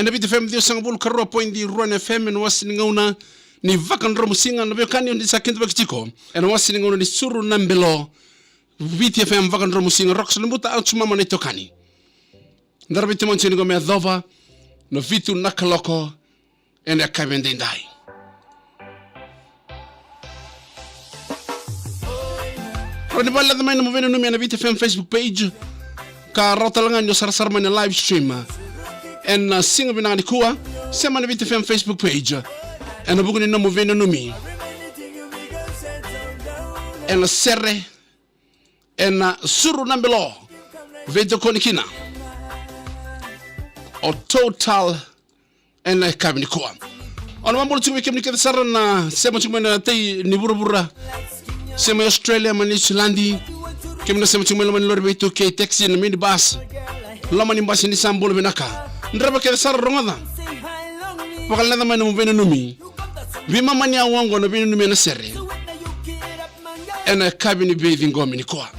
and bit FM dio sangabul karo point di Run FM and wasning ngauna ni vakan romusinga na bekani on di sakent bakitiko and wasning ngauna ni Suru na Belo bit FM vakan romusinga rox lembuta out mama ne tokani ndarbiti monchini go me dhova no vitu nakaloko and a kabende ndai Rani bala the main moving numi na bit FM Facebook page ka rotalanga nyo sarasar man live stream and singa binani kuwa sema na bit FM Facebook page and buku ni nomu VEINANUMI and SERE and Suru na Belo vedo konikina o total and kabini kuwa on mambo tu wiki mnikete sara na sema chumena tei ni burubura sema Australia mani Sulandi kimna sema chumela mani lorbe to ke taxi na minibus lama ni basi ni sambolo benaka ndraba ke sara rongoda wakala na mani VEINANUMI vima mani ya wango na VEINANUMI na SERE ena kabini bethi ngomi ni kwa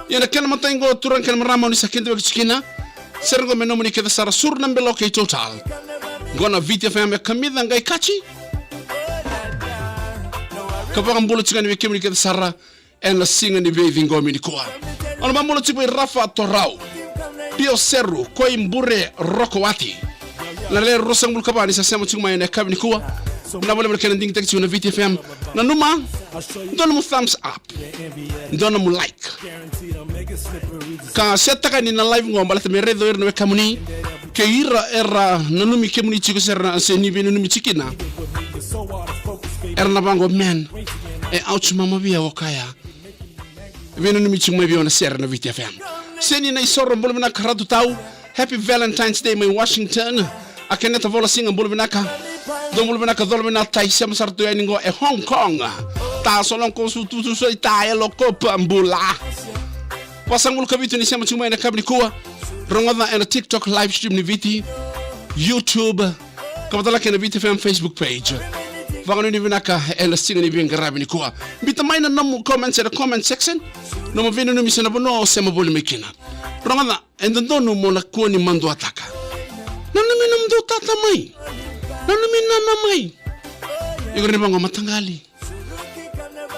yana kana matango turan kana marama ni sakende wakchikina sergo menomu ni ke sara Suru na Belo ke total ngona vita fam kamida ngai kachi kapaka mbolo chikani wekemi ke sara en la singa ni bethi ngomi ni kwa ona mamolo chipo Rafa Torau Pio Seru koi mbure Rokowati la le rosangul kabani sa sema chuma ene kabini kwa na wale mkena nding tekchi una vita fam na numa ndona mu thumbs up ndona mu like ka setaka ni na live ngomba la temeredo erno wekamuni ke ira era nanumi kemuni chiko serna se ni VEINANUMI chikina erna bango men e ouch mama bia wakaya VEINANUMI chuma bia na SERE na vita fam seni na isoro mbolmena karatu tau happy Valentine's Day in Washington akeneta vola singa mbolmena ka do mbolmena ka dolmena tai sem sartu eningo e Hong Kong ta solon konsutu so itae lokopa mbula pasangul kabitu ni sema chuma ina kabni kuwa rongoda ena TikTok live stream ni viti YouTube kabadala kena viti FM Facebook page vagano ni vinaka ela singa ni bingarabi ni kuwa bita maina namu comments in the comment section no VEINANUMI sana bono sema boli mekina rongoda endono mola kuwa ni mando ataka nanumi namdo tata mai nanumi nana mai igor ni bango matangali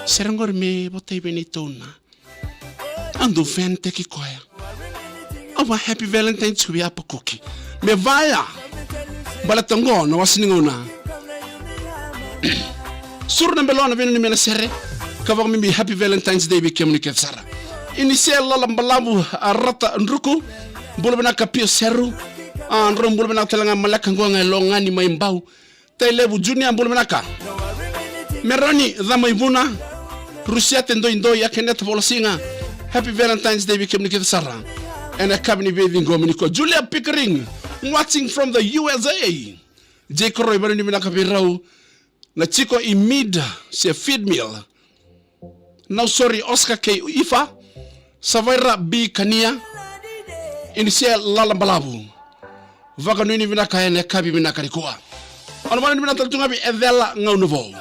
serengor me botei benitona ando fente ki koya awa happy Valentine to be apa cookie me vaya balatongo no wasiningona Suru na Belo na VEINANUMI na SERE kavak mimi happy Valentine's Day bi kemni sara initial la mbalabu arata nruku bolbena ka Pio Seru rom bolbena talanga malaka ngonga longani maimbau tailebu junior bolbena ka meroni dhamaibuna rusia tendo indo ya kenet volsinga happy Valentine's Day bi kemni sara and a cabini bethi ngomi ko Julia Pickering watching from the USA Jeko Roy bari ni mina kabirau na chiko imida se feed meal now sorry Oscar K Ifa Savaira B Kania initial lalambalabu vaka nini mina kaene kabi mina karikoa ona bari ni mina taltunga bi evela ngaunovo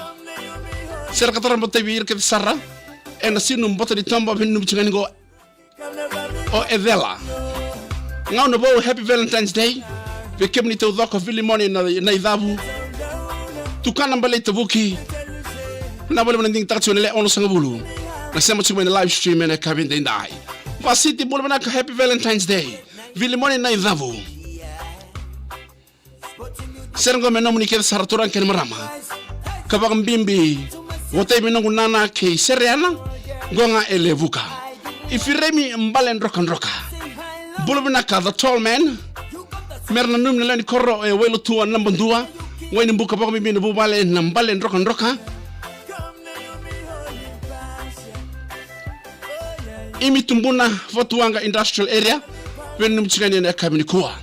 ser katara mbote bi irke sarra en sinu mbote di tomba binu chingani go o evela ngaunovo happy Valentine's Day we kemni to dhoko vili moni na idhabu tukana mbale tavuki na bole mnanding tacho nele ono sangabulu na sema chuma na live stream na kabinde ndai vasiti bole na happy Valentine's Day vili moni na idhabu serengo menomu ni ke saraturan ken marama kabak mbimbi wote binongu nana ke seriana gonga elevuka ifiremi mbale ndroka bole na ka the tall man merna num na lani korro e welo tuwa namba ndua wayne mbuka bako mimi ne bubale na mbale ndroka imi tumbuna fotuanga industrial area when mchigani na kabini kuwa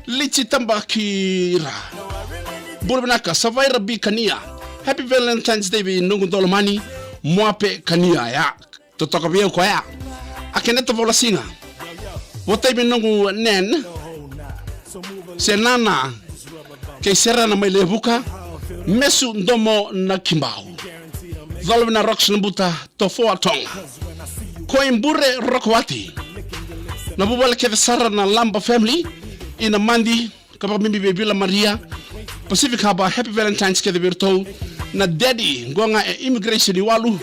lichi tambakira bulbinaka savaira bi kania happy Valentine's Day bi nungu dolomani mwape kania ya totoka biyo kwa ya akeneta vola singa wote bi nungu nen senana ke sera na mailebuka mesu ndomo na kimbao dolomina rocks mbuta tofo atonga Koimbure Rokowati na bubale ke sara na Lamba family ina mandi kapag mimi Villa Maria Pacific haba happy Valentine's ke de virtou na daddy ngonga immigration iwalu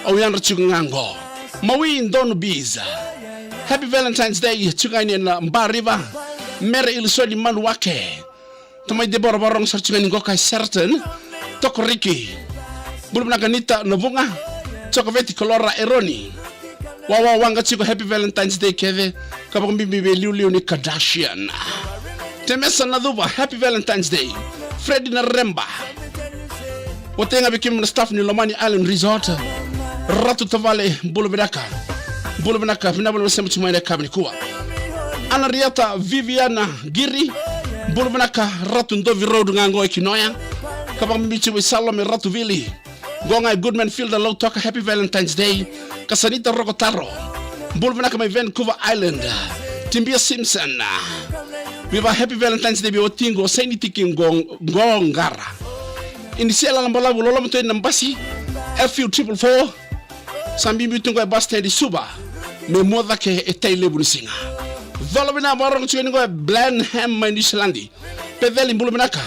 au yan rachungango mawi ndonu biza happy Valentine's Day chungani na mbariva mere ilusoni manu wake tamay de borong sarchungani ngoka certain tokoriki bulbuna ganita novunga chokoveti colora eroni wawa wanga chiko happy Valentine's Day keve kapag mimi liu ni Kardashian temesa na duba happy Valentine's Day Freddy na Remba Watenga bikim na staff ni Lomani Island Resort Ratu Tavale Bulubinaka Vinabulu sema tumaine kabini kuwa Anariata Viviana Giri Bulubinaka Ratu Ndovi Road ngango ikinoya Kapag mbichi we Salome Ratu Vili Gonga Goodman Field Low Toka Happy Valentine's Day Kasanita Rokotaro Bulubinaka my Vancouver Island Timbia Simpson Viva Happy Valentine's Day biwa tingo saini tiki ngongara Inisiala lambala wulola mtoe nambasi FU 444 Sambi mbitungo ya basta di suba Me moda ke etai lebu nisinga Volo bina barong chueningo ya Blenheim Mainisilandi Pedeli mbulu binaka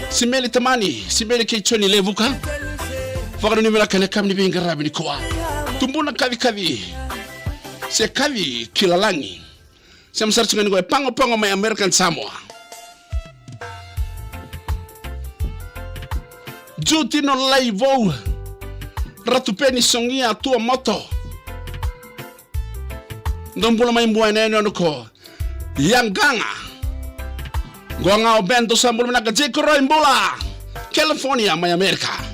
Simeli tamani Simeli ke choni levuka Fakano nimelaka nekam nibi ngarabi nikuwa Tumbuna kavi Se kavi kilalangi Siya masarap nga niko pango may American Samoa. Juti no laivo. Ratupeni songia tua moto. Ndombula may mbuhay na yun ko. Yangganga. Gonga o bento sa mbula na kajiko roy mbula. California may Amerika.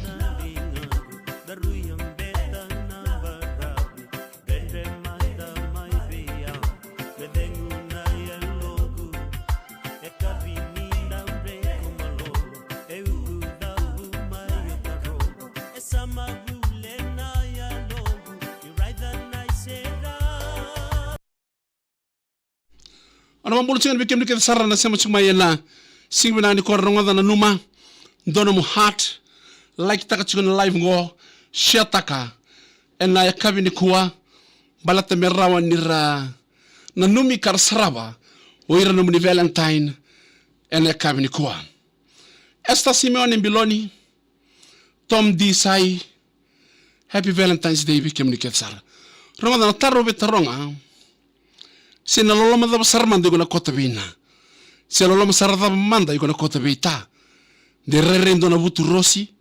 Ano mambulu chingan bikim dikit sarana sema chuma yena singwina ni koronga na numa ndono mu heart like taka chingana live ngo share taka ena yakabi ni kuwa balata merawa nira na numi kar saraba oira no muni Valentine ena yakabi ni kuwa Esta Simeone Biloni Tom D Sai Happy Valentine's Day bikim dikit sar ronga na taro betaronga Sina loloma da sarmanda igona kota bina. Se loloma sarada manda igona kota bita. De rerendo na butu rosi.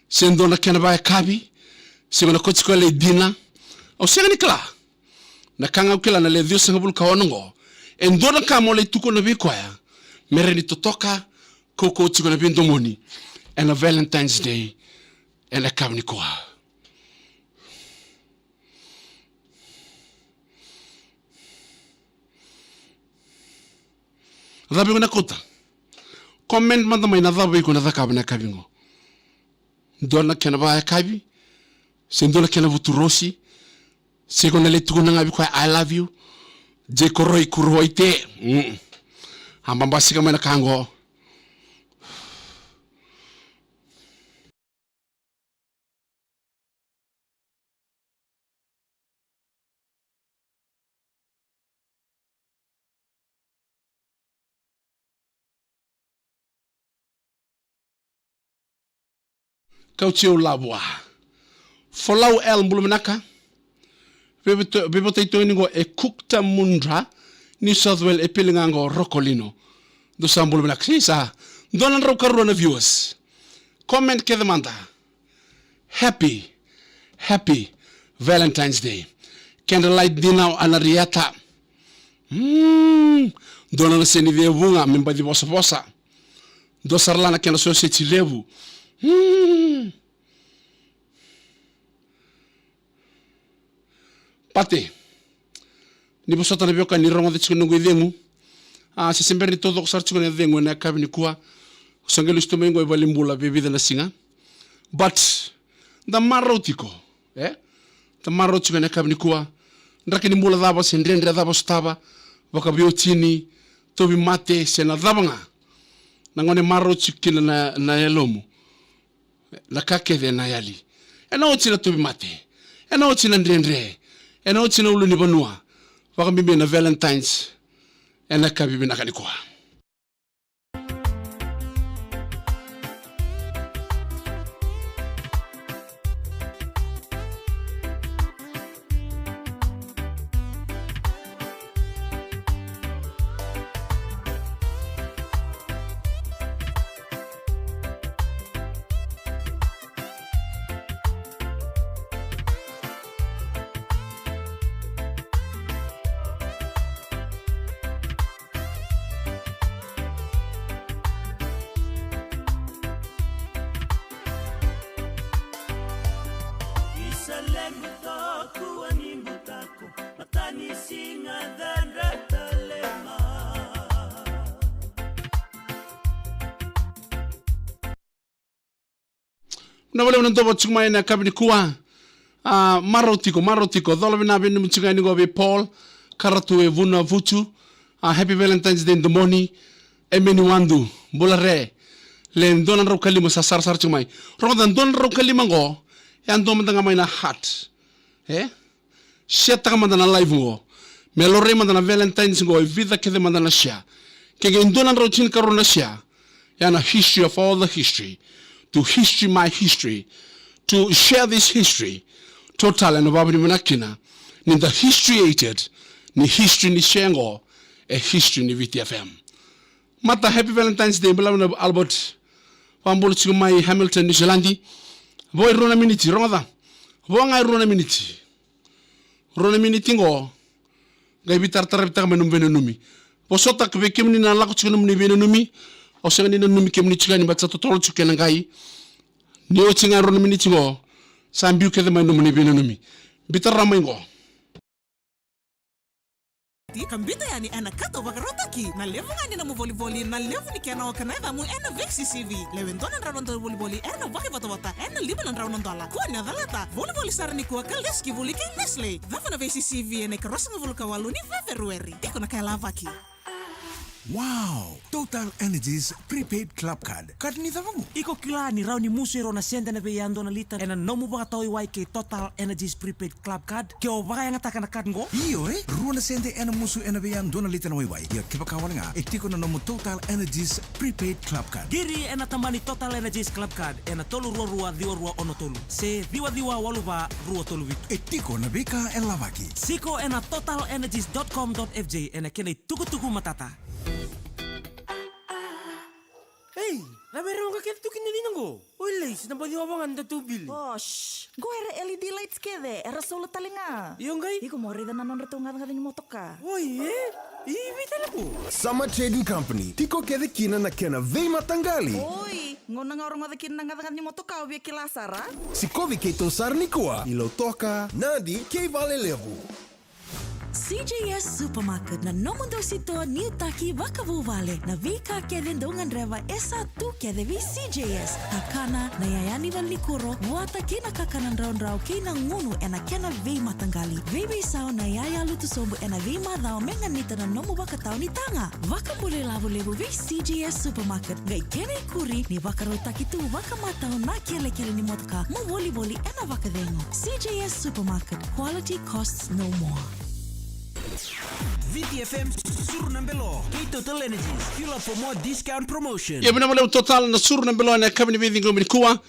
Sendo na kena ba kabi. Se igona kota ko le dina. O se ni kla. Na kanga ukila na le dio sangabul kawanongo. Endona kamo le tuko na bikwaya. Mereni totoka koko tiko na bindomoni. And a Valentine's Day and a kabni kwa. Dhabi kuna kota. Comment manda may nadhabi kuna dhakabi na kabi ngo. Ndona kena ba kabi. Sendona kena vuturosi. Seko na letu kuna ngabi kwa I love you. Je koroi kuroite. Hambambasi kama na kango. Kaucheu labwa. Folau el mbuluminaka. Bebo taito ningo e kukta mundra. New South Wales e pilingango rokolino. Dosa mbuluminaka. Sisa. Donan raukaru na viewers. Comment ke demanda. Happy Valentine's Day. Candlelight dinner anariata. Donan seni vevunga mimba di bosa. Dosarlana kena society levu. Pate ni bosota na bioka ni rongo de chikono ngwedemu se sempre ni todo sar chikono ngwedemu na kabini kuwa sangelo stomengo e balimbula bebida na singa but da marotiko da marotiko na kabini kuwa ndrakini mbula daba sendrendre daba staba baka biotini tobi mate sena dabanga nangone marotiko na elomo la kakeve na yali ena otina tobi mate ena otina ndrendre ena otina ulu ni banua waka mimbe na Valentine's ena kabibi na kanikuwa Na wale unandobo chumai na kabini kuwa marotiko dholo bina binu mchunga ni gobe Paul karatu e vuna vutu happy Valentine's Day in the morning emeni wandu bolare len donan ro kalima sa sar chumai rodan don ro kalima go yan do mandanga mai na hat sheta kama na live go melore mandana Valentine's go vida kede mandana sha kege donan ro chin karona sha yana history of all the history to history my history to share this history total and babri manakina ni the historyated ni history ni shengo a history ni VTFM mata happy Valentine's Day bela Albert pambol chumai Hamilton ni Zelandi boy rona minute ronga bo ngai rona minute ngo gai bitar menum VEINANUMI posota ke kemni na lako chunum ni VEINANUMI o sengani na numi kemni chigani batsa totolo chukena ngai ni o chinga rona minute ngo sambiu kede menum ni VEINANUMI bitar ramai ngo kambita yani ana kato bakarotaki na levu ngani na volleyball na levu ni kana wakanaiva mu ena vexi CV lewendona rarondo volleyball ena baki wata ena libalan rarondo dola ko na dalata volleyball sarni ko kaldeski volike Nestle dafana vexi CV ene karosanga volka waluni February iko na kala vaki. Wow! Total Energies prepaid club card. Card ni tavangu. Iko kila ni raw ni musero na senda na beyando na litan ena nomu baka tawi wai ke Total Energies prepaid club card ke o baka yang ataka na card ngo. Iyo ruo na sende ena musu ena beyando na litan wai. Ya kipa kawan nga etiko na nomu Total Energies prepaid club card. Diri ena tambani Total Energies club card ena tolu rua diwa ono tolu. Se diwa waluba rua tolu wit. Etiko na beka en lavaki. Siko ena totalenergies.com.fj ena kene tuku matata. Hey, namerong kakit tukin na ninango. Olay, sinabadi wabangan da tubil. Oh, shh. Go era LED lights kede. Era solo talinga. Yung gay? Iko mo rida nanon reto nga ni motoka. Oy, ibi talapo. Sama Trading Company. Tiko kede kina na kena vei matangali. Oy, ngona nga orang nga kina nga ni motoka ubi kilasara. Si kovi kei tonsar ni kua. Ilo toka, nadi kei vale levu. CJS Supermarket na nomundo sito ni taki wakavu vale na vika kede dongan reva esa tu kede vi CJS takana na yayani wal nikuro wata kina kakanan raun kina ngunu ena kena vei matangali vei sao na yaya lutu sombo ena vei madao menganita na nomu wakatao ni tanga wakabule lavu levu vi CJS Supermarket gai kene kuri ni wakarotaki tu wakamatao na kele ni motoka mo voli ena wakadengo CJS Supermarket quality costs no more. VTFM Suru na Belo. Total Energies. Fuel up for more discount promotion. Ya bina wale total na Suru na Belo na kabini vidhi ngomini kuwa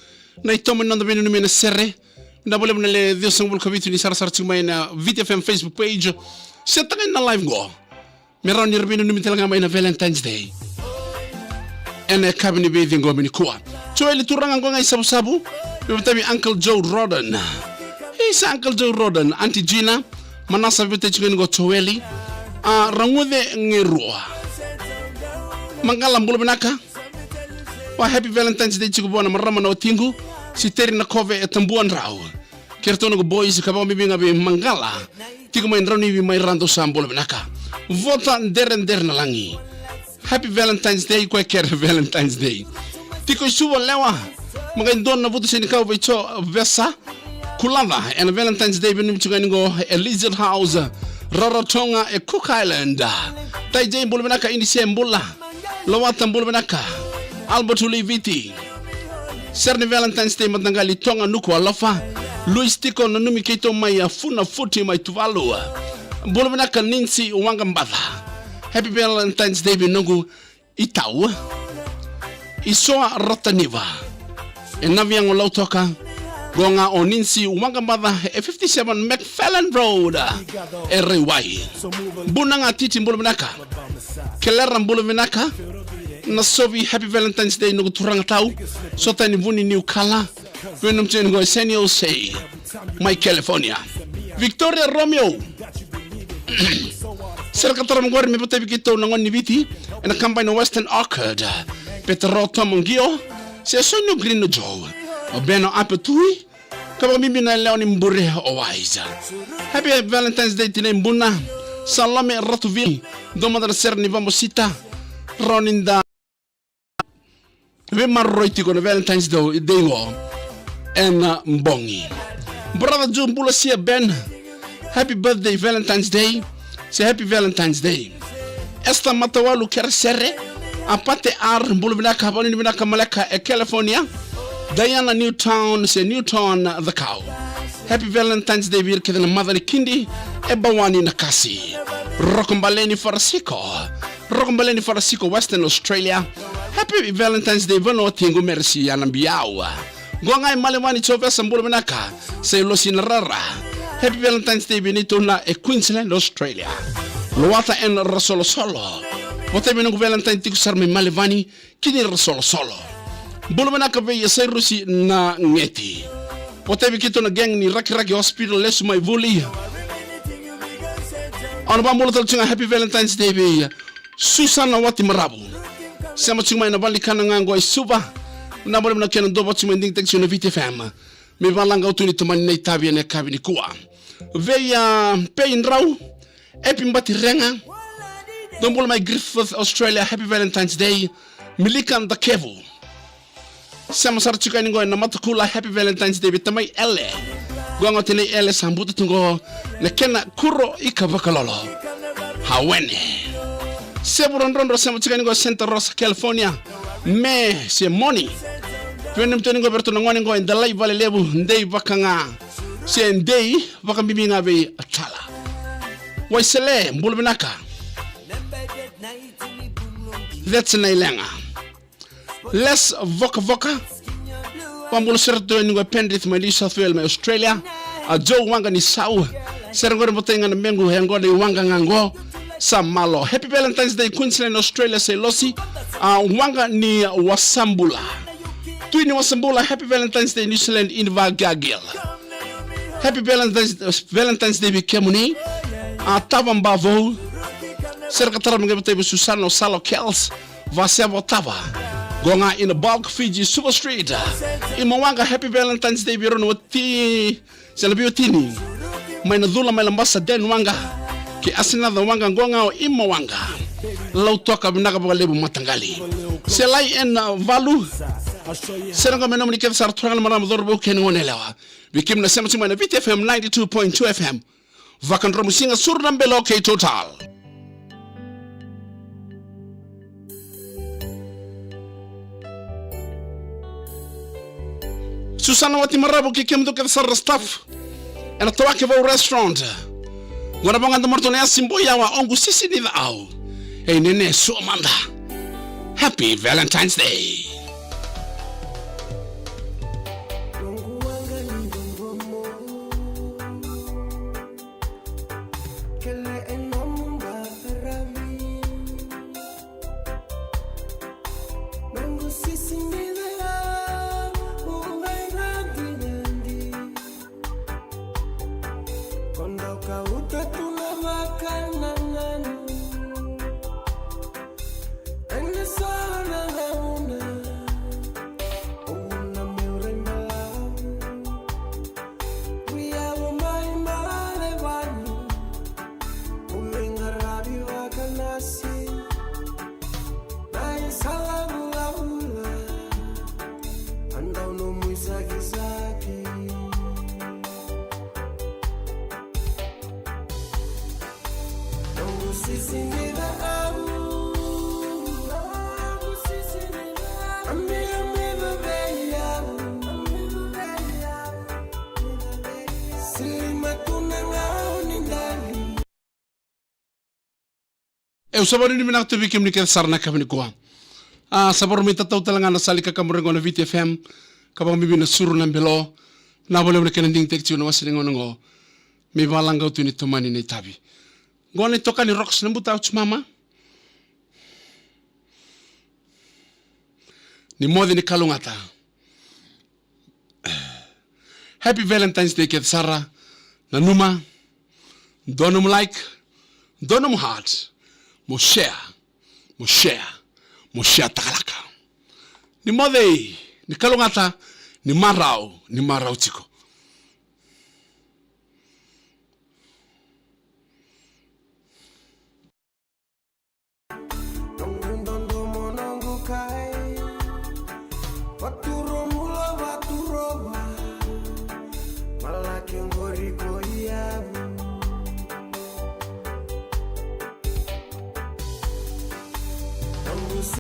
na itomo nanda VEINANUMI na SERE na wale mna le dio sangul kavitu ni sarasar chumai na VTFM Facebook page setangin na live go meron ni VEINANUMI talaga mai na Valentine's Day ena kabini vidhi ngomini kuwa chua ili turanga ngonga isabu bibutabi Uncle Joe Roden isa Uncle Joe Roden Auntie Gina manasa bibute chukeni go choweli rangude ngerua mangala mbulu binaka wa happy Valentine's Day chikubona marama na otingu siteri na kove etambuan rau kertono go boys kabao mibinga bi mangala tiku main rani bi mai rando sambulu binaka vota ndere na langi happy Valentine's Day kwa kere Valentine's Day tiku suwa lewa magain don na vutu sini kao bicho vesa kulava and Valentine's Day binu chukeni go Elizabeth House Rarotonga e Cook Island Taijay mbulbenaka indisi mbula Lawata mbulbenaka Albert Uliviti Serni Valentine's Day matangali tonga nuku alafa Luis Tiko na numi keito mai funa futi mai tuvalu mbulbenaka Ninsi Wanga Mbadha Happy Valentine's Day binungu Itau Isoa Rataniva Enaviango lautoka Gonga Oninsi Wanga Mbadha 57 McFarlane Road Erewai Bunanga Titi Mbulbenaka Kelera Mbulbenaka Nasovi Happy Valentine's Day Nugu Turanga Tau Sota ni vuni New Kala Venum Chengo Senio Say My California Victoria Romeo Serkatara Mgwari Mepota Vikito Nangoni Viti And a campaign Western Orchard Petro Tomongio Sesonyo Green Joe Obeno Apetui Kaba mimi na leo ni mbure owaiza Happy Valentine's Day tine mbuna Salame Ratuville Doma da ser ni vamos sita Roninda We marroiti con Valentine's Day ngo and Mbongi. Brother June Bulasia Ben, happy birthday, Valentine's Day. Say happy Valentine's Day. Esther Matawalu Kersere, Apate R, Bulbinaka, Bolinaka Malaka, California. Diana Newtown, say Newtown the cow. Happy Valentine's Day, Virke the Mother Kindi, Ebawani Nakasi. Rokombaleni Farasiko, Western Australia. Happy Valentine's Day, Vano Tingu Mercy, Anambiawa. Gongai Malewani Chova Sambulmanaka, say Losinarara. Happy Valentine's Day, Benito na Queensland, Australia. Luata and Rasolo Solo. Whatever no Valentine Tikusarme Malevani, Kini Rasolo Solo. Bulmanaka Bay, Rusi na Ngeti. Whatever kito na gang ni Raki Hospital, less my bully. On Bamulatal Happy Valentine's Day, Susana Wati Marabu. Samachuma in a Valikanango Suba. Number of Nakan Dobachum and Detection of VTFM. Me Valanga to it to my Natavi and a Cabinicua. Veya Pain Row, Epimbati Renga. Don't pull my Griffith, Australia. Happy Valentine's Day. Milikan the Kevu. Samasar Chicaningo and Namatakula. Happy Valentine's Day with my L.A. Going out in L.A. Sambutungo. Nekena Kuro Ikavakalolo. Hawene. Several Rondo Samachanigo, Santa Rosa, California. Me, se money. When I'm turning over to Nango in the Light Valley level, Day Vakanga. Se Day Vakambinga Bay Atala. Waisele, Bulbinaka. That's an Ilanga. Less Voka. Pambul Serto in Pendith, my New South Wales, Australia. A Joe Wangani Sau. Serangor Botang and Mengu and Godi Wangango. Sam Malo. Happy Valentine's Day, Queensland, Australia, say Losi. Wanga ni Wasambula. Twini Wasambula, Happy Valentine's Day, New Zealand, Inva Gagil. Happy Valentine's Day, Kemuni. Tavam Bavo. Serkatara Mgabate Susano Salo Kels. Vasavo Tava. Gonga in a bulk Fiji Super Street. In Mwanga, Happy Valentine's Day, Vironwati. Celebiotini. Mainadula Malambasa Den Wanga. Ki asina the wanga gonga o imo wanga lau toka binaga ba lebu matangali selai en valu seranga menomni ke sar trangal maram dorbo ken wonelewa bikim na semsi mana VTFM 92.2 FM vakan romusinga Suru na Belo ke total Susana wati marabo ke kemdo ke sar staff en tawake va restaurant Gwana banga ndamorto na simbo yawa ongu sisi ni au. Hey nene so manda. Happy Valentine's Day. Sabar ni minak tu bikim ni kita sarna kami ni kuah. Sabar minta tahu telangan asal ika kamu rengon VTFM, kabang bibi na Suru na Belo, na boleh mereka nending tek cium wasi dengan ngo, mi balang kau tu ni temani ni tabi. Gua ni tokan ni rocks nembu tahu mama. Ni modi ni kalungata. Happy Valentine's Day kita Sarah, na numa, donum like, donum heart. Moshea takalaka. Ni mode, ni kalungata, ni marau tiko.